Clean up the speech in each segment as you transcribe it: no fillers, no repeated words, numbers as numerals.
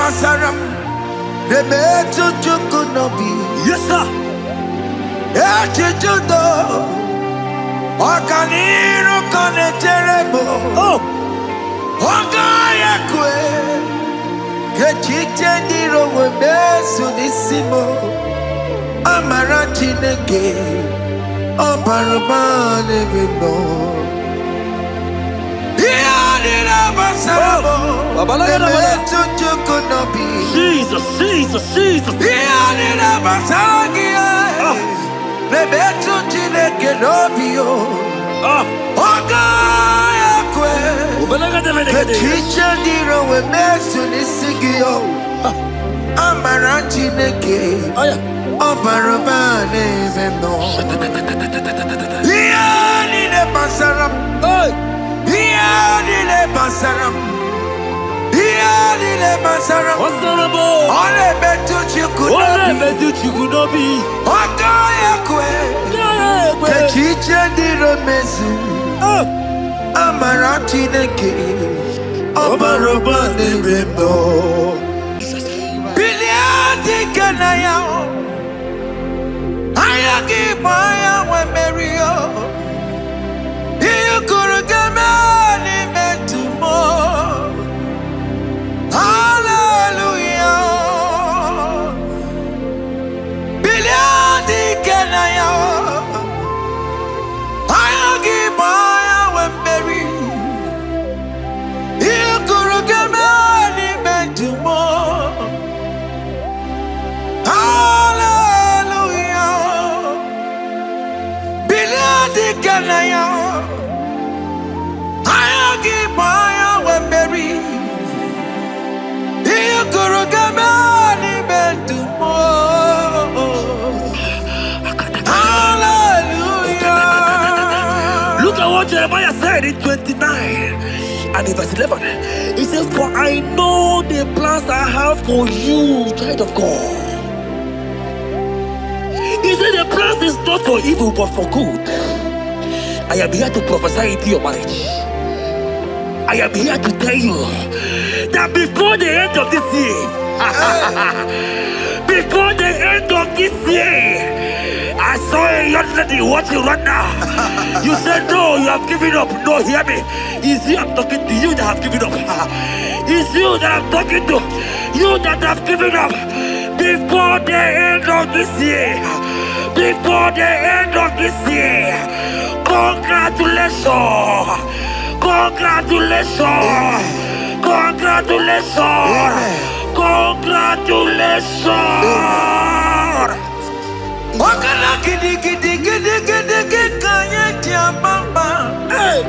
basaram. The better you could not be. Yes, sir. Echichudo. Okaniro kane terrible. Oh. Ogaya kwe. Kechite ndiro webesu nisimo. Amarati nege. Oparabane bebo. Jesus, Jesus, Jesus. What's the rubble? All I bet you could not be. The teacher did a message. Amarati neke. Obarobane bebo. Biliadi kanaya. Ayagi maya we merio. You could get me to more. Hallelujah. Biliadi kanaya. Ayagi maya we merio. You could get me to more. Hallelujah. Biliadi kanaya. Look at what Jeremiah said in 29 and in verse 11. He says, for I know the plans I have for you, child of God. He said the plans is not for evil but for good. I am here to prophesy into your marriage. I am here to tell you that before the end of this year, before the end of this year, I saw a young lady watching right now. You said no, you have given up. No, hear me. It's you I'm talking to. You that have given up. It's you that I'm talking to. You that have given up. Before the end of this year, before the end of this year, congratulations. Congratulations! Congratulations! Congratulations! Wakala gidi kanye tiamamba. Hey,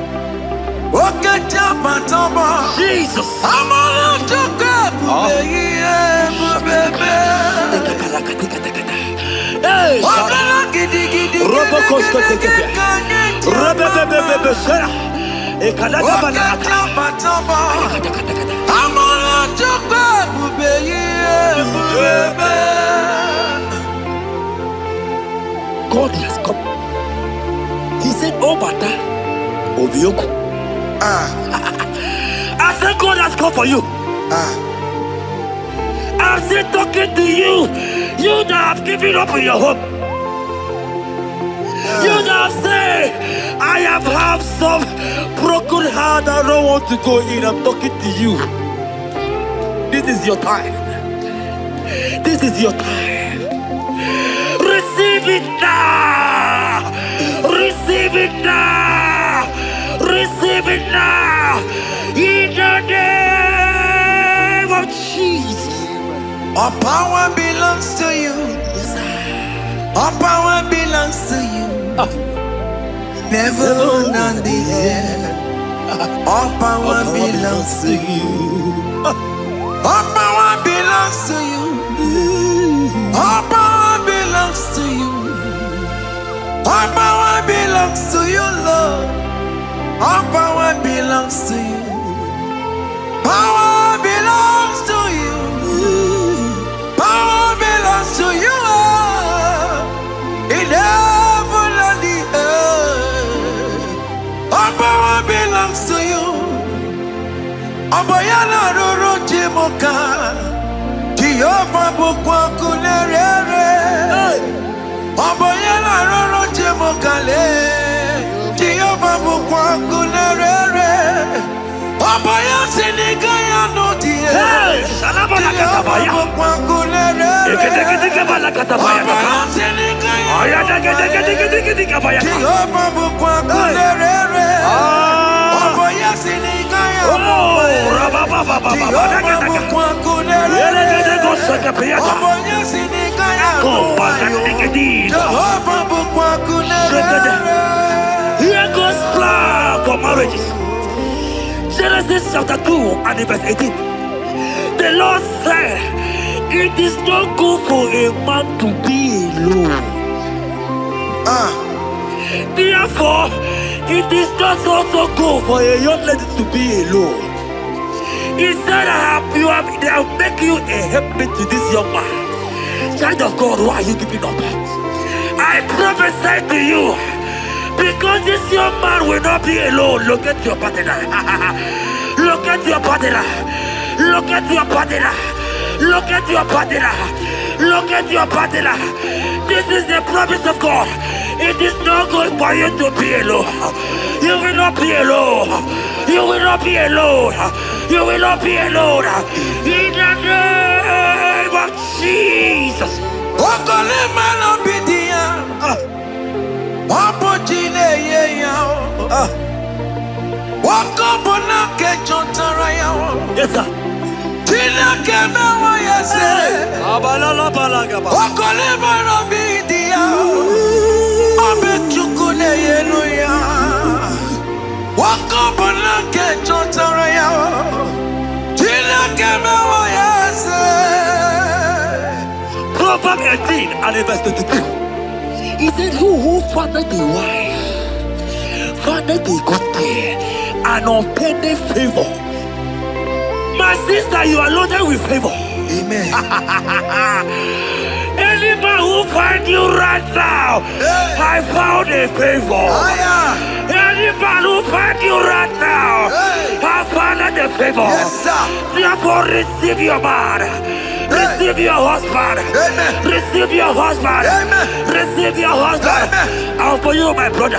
wakata matamba. Jesus! Amala toka bubeye bubebe. Hey, wakala gidi kanye tiamamba. Wakata matamba. Amala toka bubeye bubebe. God has come. He said, oh, Bata, Obioku. I said, God has come for you. I'm still talking to you. You that have given up on your hope. You that have said, I have some broken heart. I don't want to go in. I'm talking to you. This is your time. This is your time. Receive it now! Receive it now! Receive it now! In the name of Jesus! All power belongs to you. All power belongs to you. Never on the air. All power belongs to you. All power belongs to you. All power belongs to you. All power belongs to you, Lord. All power belongs to you. Power belongs to you. Power belongs to you. In heaven and the earth. All power belongs to you. Abayana Roro Jimoka. bukwa kulerere. Oboye la roro jemokale. Jehovah bukwa kulerere. Oboye sinigaya no die. Jehovah bukwa kulerere. Oboye sinigaya no die. Jehovah bukwa kulerere. Oboye sinigaya no die. Here goes plan for marriages. Genesis chapter 2 and verse 18. The Lord said, it is not good for a man to be alone. Therefore, it is not also good for a young lady to be alone. He said, they have make you a helpmate to this young man. Child of God, why are you giving up? I prophesy to you, because this young man will not be alone. Look at your partner. Look at your partner. Look at your partner. Look at your partner. Look at your partner. This is the promise of God. It is not good for you to be alone. You will not be alone. You will not be alone. You will not be alone. In the name of Jesus. Yes, sir. Proverbs 18 and verse 22. He said, who findeth a wife, findeth a good thing, and obtaineth favor. My sister, you are loaded with favor. Amen. Any man who finds you right now, I found a favor. Any man who finds you right now, I found a favor. Yes, sir. Therefore, receive your man. Receive your husband. Amen. Receive your husband. Amen. Receive your husband. Amen. And for you, my brother,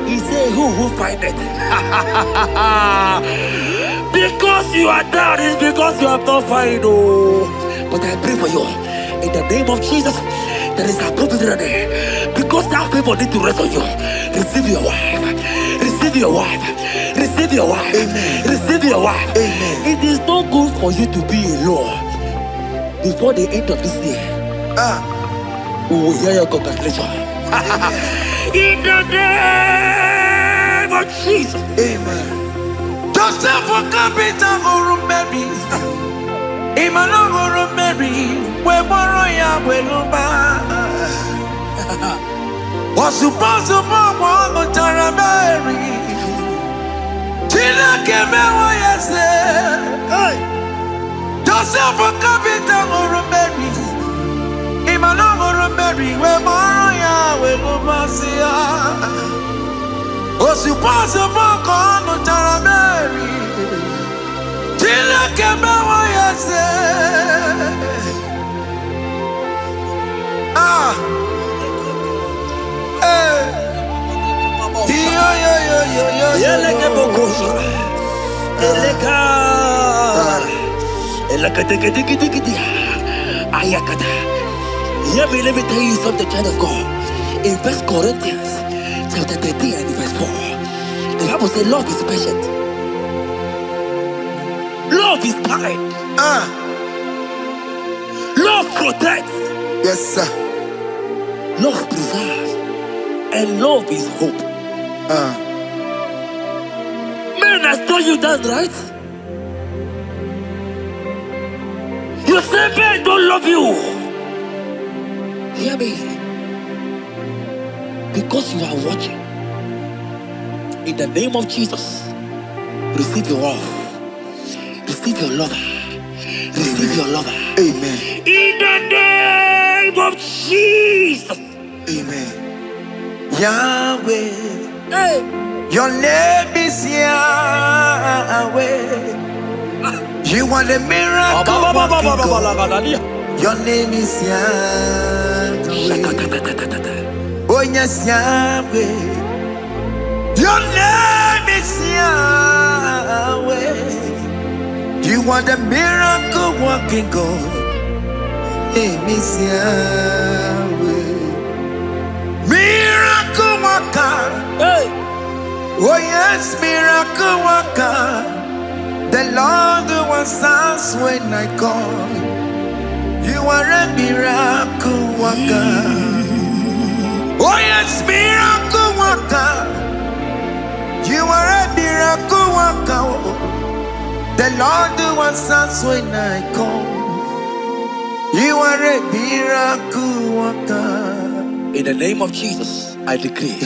he said, who find it? Because you are down, it's because you have not found. Oh. But I pray for you. In the name of Jesus, there is a provision there. Because that favor need to rest on you. Receive your wife. Receive your wife. Receive your wife. Amen. Receive your wife. Amen. It is not good for you to be alone. Before the end of this year, we will hear your congratulations. In the name of Jesus. Amen. Joseph for capital or Mary. Imano or Mary. We borrow ya weluba. Was supposed to borrow on Taramari. Tina came out yesterday. Joseph for capital or Mary. Imano or Mary. We borrow ya weluba. Was supposed to borrow on Taramari. Tina came out yesterday. Let me tell you something, child of God. In 1 Corinthians chapter 13 and verse 4, the Bible says love is patient. Love is kind. Love protects. Yes, sir. Love preserves. And love is hope. Men has told you that, right? You say men don't love you. Hear me. Because you are watching. In the name of Jesus, receive your love. Receive your lover. Receive your lover. Amen. In the name of Jesus. Amen. Yahweh. Hey. Your name is Yahweh. You are the miracle working God. Your name is Yahweh. Oh yes, Yahweh. Your name is Yahweh. You are the miracle working God. Name is Yahweh. Miracle worker. Hey. Oh yes, miracle worker. The Lord who answers when I call. You are a miracle worker. Oh yes, miracle worker. You are a miracle worker. The Lord who answers when I call. You are a miracle worker. In the name of Jesus, I decree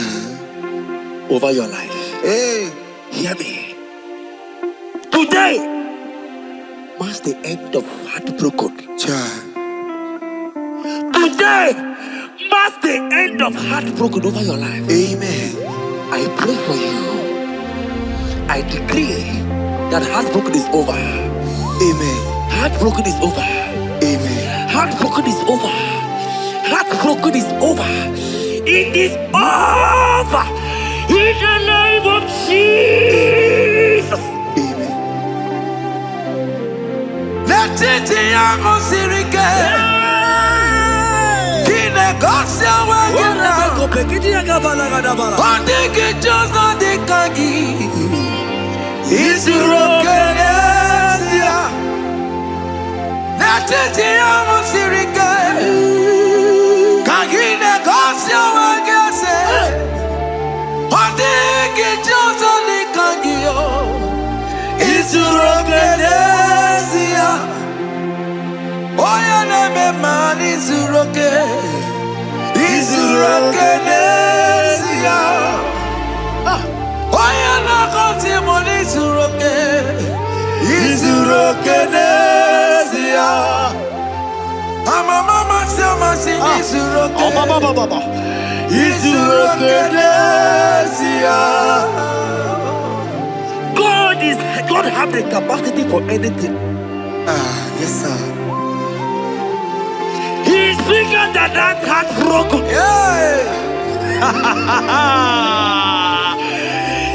over your life. Hey, hear me. Today marks the end of heartbroken. Today marks the end of heartbroken over your life. Amen. I pray for you. I decree that heartbroken is over. Amen. Heartbroken is over. Amen. Heartbroken is over. Heartbroken is over. It is over. In the name of Jesus. Amen. Let it be a Mosirike. Kine Gosia Wagana. Ondigi Jozo de Kagi. Isurokenesia. Let it be a Mosirike. Kagine Gosia Wagase. Ondigi Jozo de Kagi. Isurokenesia. Oya neme man isuroke. Isurokenesia. Oya na konti mon isuroke. Isurokenesia. Mama sama sing isuroke. Baba. Isurokenesia. God have the capacity for anything. Yes sir. He's bigger than that heartbroken. Yeah.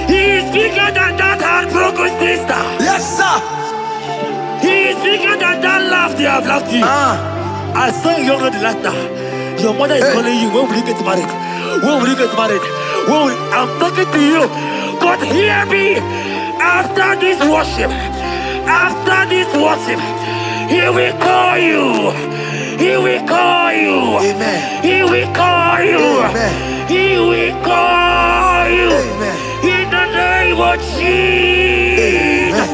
He's bigger than that heartbroken sister. Yes sir. He's bigger than that laugh they have laughed you. I saw you younger the last time. Your mother is calling you. When will you get married? When will you get married? I'm talking to you. But hear me. After this worship, he will call you. He will call you. Amen. He will call you. Amen. He will call you. Amen. In the name of Jesus.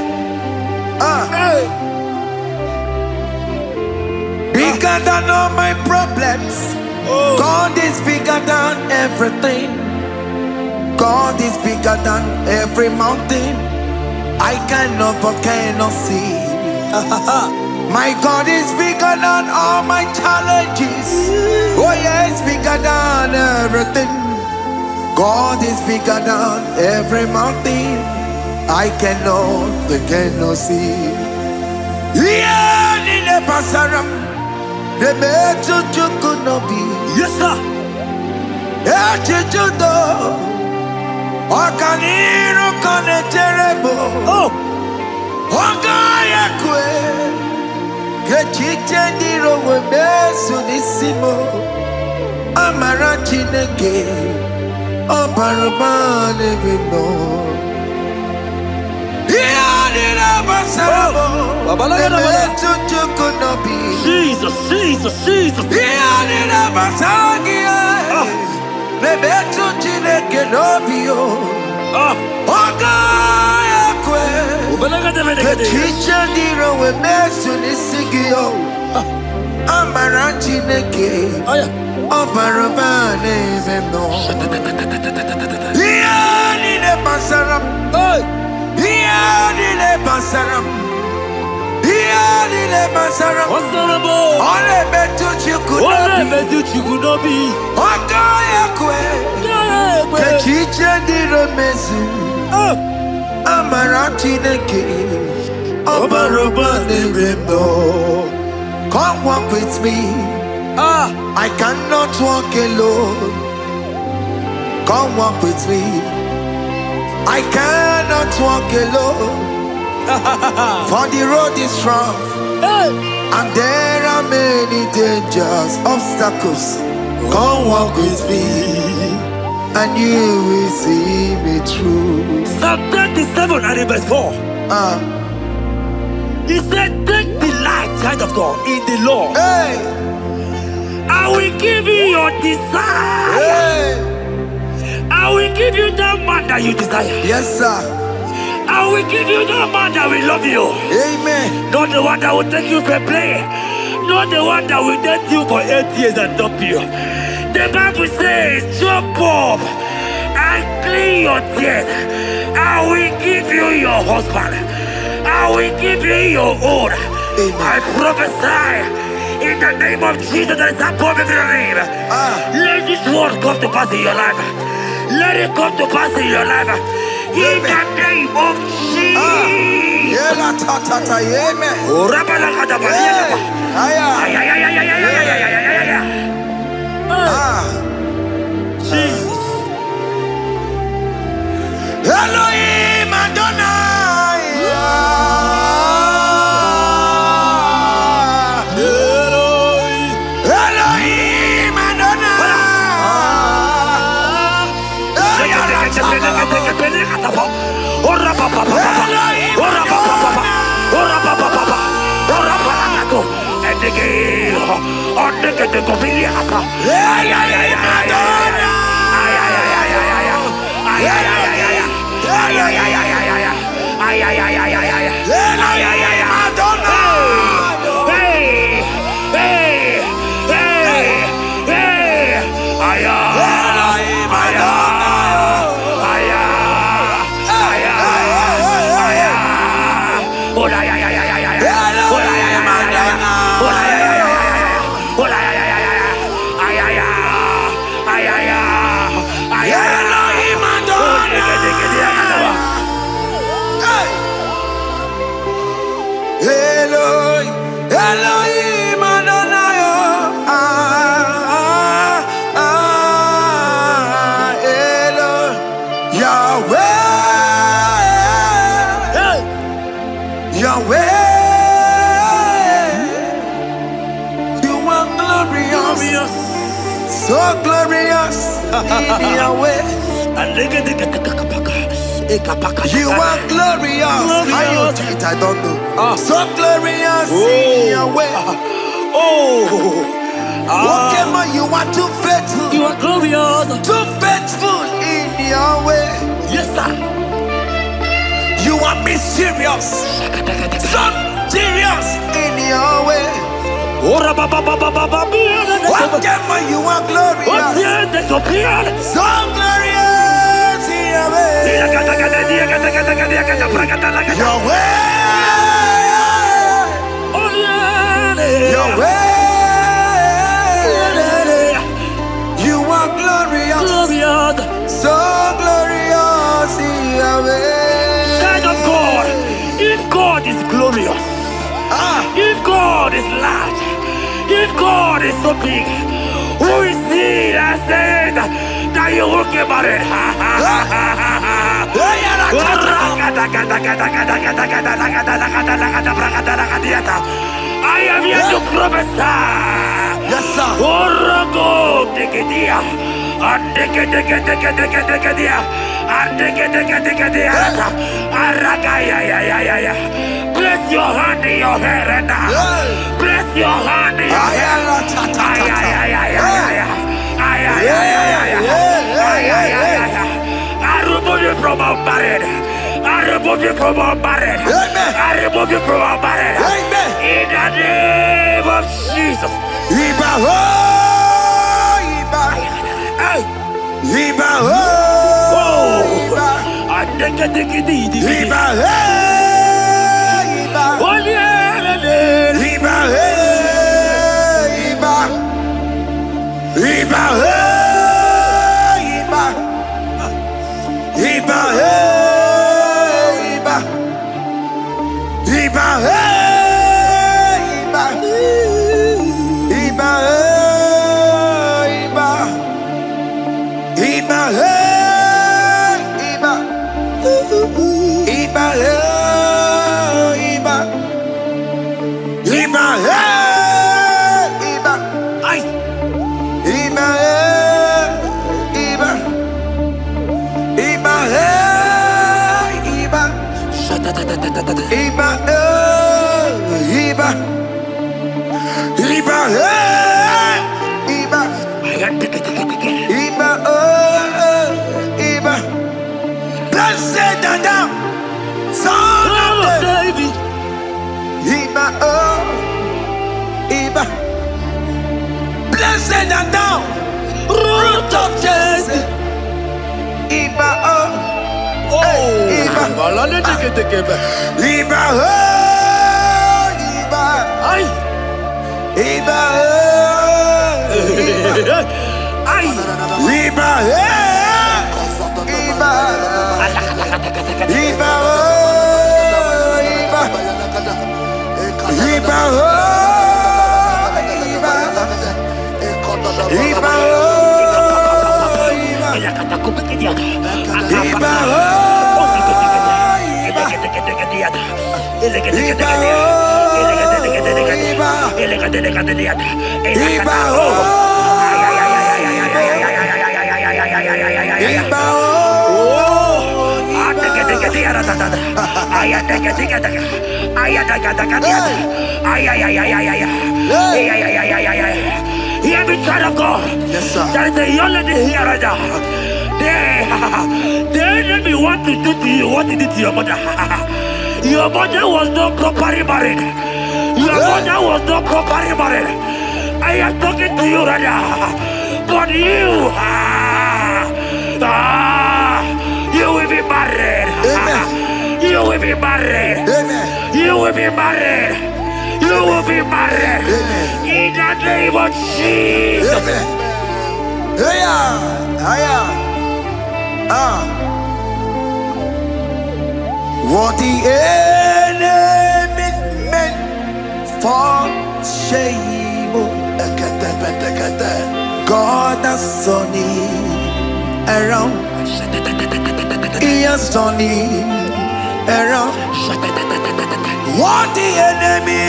Bigger than all my problems. God is bigger than everything. God is bigger than every mountain. I cannot but cannot see. My God is bigger than all my challenges. Oh yeah, it's bigger than everything. God is bigger than every mountain. I cannot but cannot see. Yeah, in the pasaram, the better you could not be. Yes, sir. Yeah, you Okaniro kane terrible. Ogaya kwe. Kechite ndiro webesu nisimo. Amarachi nege. Oparabane vino. Iyadira basarabo. Emetu chukunobi. Jesus. Iyadira basagia. Nebetu chineke nobio. Ogaya kwe. Kechicha ndiro webesu nisigio. Amara chineke. Oparabane vino. Iyadira basaram. Iyadira basaram. Ole betu chikunobi. Ogaya kwe. Kechiche ndiro mesu. Amara chineke. Obarobane vino. Come walk with me. I cannot walk alone. Come walk with me. I cannot walk alone. For the road is rough, and there are many dangers, obstacles. Come walk with me, and you will see me through. Psalm 37 and verse 4. He said, take delight, child of God, in the Lord. Hey. I will give you your desire. Hey. I will give you that man that you desire. Yes, sir. I will give you that man that will love you. Amen. Not the one that will take you for play. Not the one that will date you for 8 years and dump you. The Bible says, jump up and clean your tears. I will give you your husband. I will give you your own. I prophesy in the name of Jesus that is above every name. Let this word come to pass in your life. Let it come to pass in your life. In the name of Jesus. Jesus. Elohim Adonai. Elohim Adonai. Elohim Adonai. Yahweh. Yahweh. You are glorious. So glorious in Yahweh. You are glorious. How you do it, I don't know. So glorious in your way. Whatever you are too faithful. You are glorious. Too faithful in your way. Yes, sir. You are mysterious. So serious in your way. Whatever you are glorious. So glorious in your way. Your way. Your way. You are glorious. So glorious in your way. Child of God, if God is glorious, if God is large, if God is so big, who is he that said that you will get married? I am here to prophesy. Yes, sir. Place your hand in your hair and now. Place your hand in your hair. I remove you from our marriage. I remove you from our marriage. I remove you from our marriage. In the name of Jesus. Iba, hey, Iba, Ay. Iba, hey, Iba, Iba, hey, Iba, Iba, Iba, Iba, hey, Iba, Iba, Iba, blessed and thou, son of David, Iba, Iba, blessed and thou, root of Jesse, Iba, Iba, Iba, Iba, Ay. Iba, Ay. Iba, Iba, Iba, Iba, Iba, Hear me, child of God. Yes, sir. There is a young lady here right now. The enemy want to do to you what he did to your mother. Your mother was not properly married. Your mother was not properly married. I am talking to you right now. But you, you will be married. Amen. You will be married. Amen. You will be married. You will be married. Amen. In the name of Jesus. Amen. What the enemy meant for shame, God has turned it around. He has turned it around. What the enemy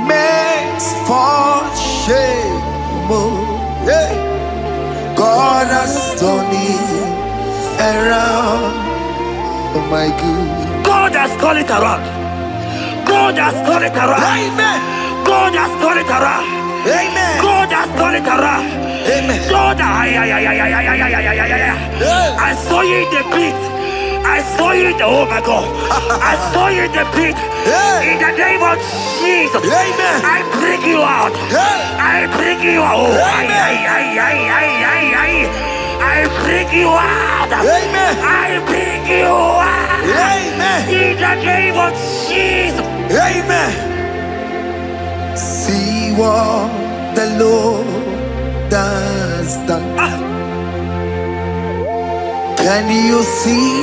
meant for shame, God has turned it around. Oh my God. God has turned it around. God has turned it around. Amen. God has turned it around. Amen. God has turned it around. Amen. God, I saw you in the pit. I saw you in the, oh my God. I saw you in the pit. In the name of Jesus. Amen. I bring you out. I bring you out. I bring you out. Amen. I bring you out. Amen. In the name of Jesus. Amen. See what the Lord has done. Can you see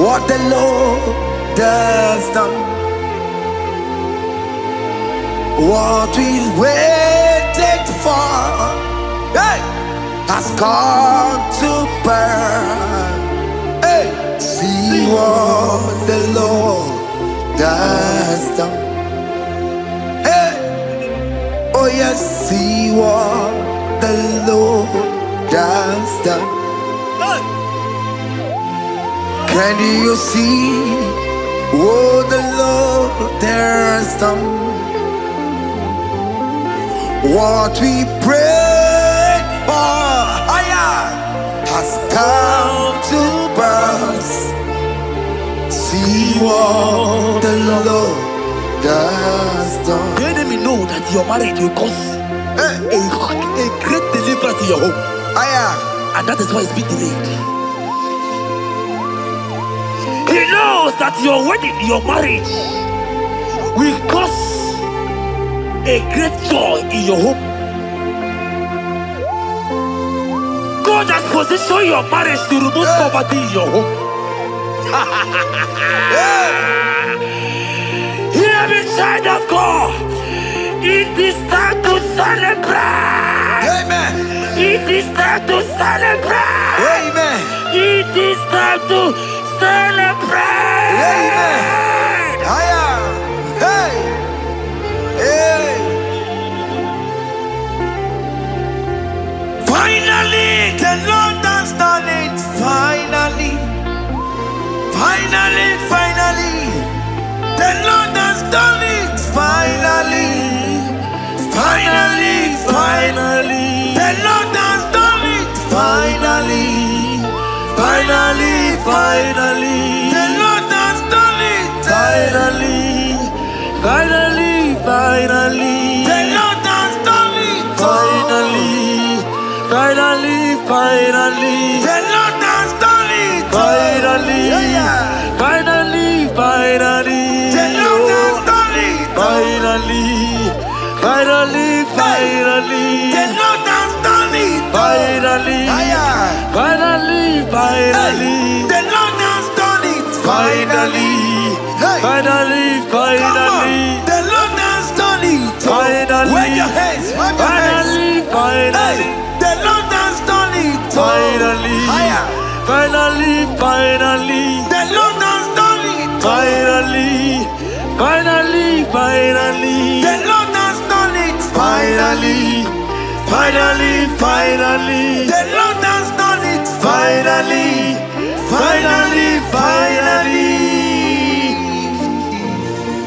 what the Lord has done? What we waited for, hey, has come to pass. Hey, see what the Lord has done. Hey, oh yes, see what the Lord has done. Can you see what the Lord has done? What we prayed for has come to pass. See what the Lord has done. The enemy know that your marriage will cause a great deliverance in your home. And that is why it's been delayed. He knows that your wedding, your marriage will cause a great joy in your home. God has positioned your marriage to remove poverty in your home. Hear me, child of God. It is time to celebrate. Amen. It is time to celebrate. Amen. It is time to celebrate. Amen. Hey. Finally, finally, the Lord has done it. Finally, finally, finally, the Lord has done it. Finally, finally, finally, the Lord has done it. Finally, finally, finally, the Lord has done it. Finally, finally, finally, the Lord has done it. Finally, finally, finally, the Lord has done it. Finally, finally, finally, the Lord has done it. Finally, finally, finally, the Lord has done it. Finally, finally, finally, the Lord has done it. Finally, wave your hands, finally, finally, the Lord has done it. Finally, finally, finally, the Lord has done it. Finally, finally, finally, the Lord has done it. Finally, finally, finally, the Lord has done it. Finally, finally, finally.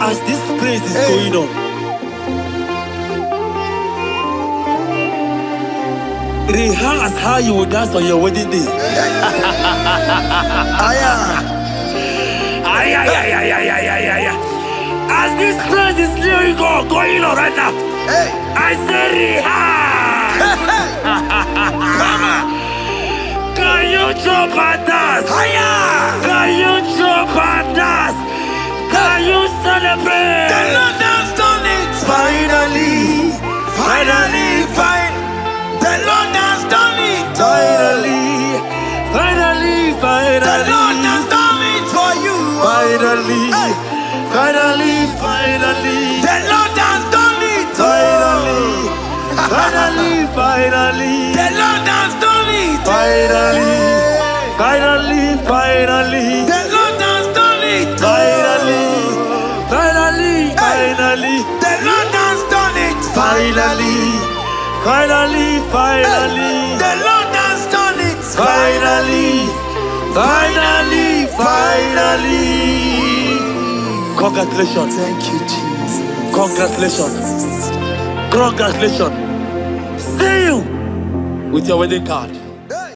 As this praise is going on, rehearse how you will dance on your wedding day. As this praise is going on right now, I say rehearse. Can you jump and dance? Can you jump and dance? Can you celebrate? The Lord has done it. Finally, finally, finally, the Lord has done it. Finally, finally, finally, the Lord has done it for you. Finally, finally, finally, the Lord has done it. Finally, finally, finally, the Lord has done it. Finally, finally, finally, the Lord has done it. Finally, finally, finally, the Lord has done it. Finally, finally, finally, the Lord has done it. Finally, finally, finally. Congratulations. Thank you, Jesus. Congratulations. Congratulations. See you with your wedding card.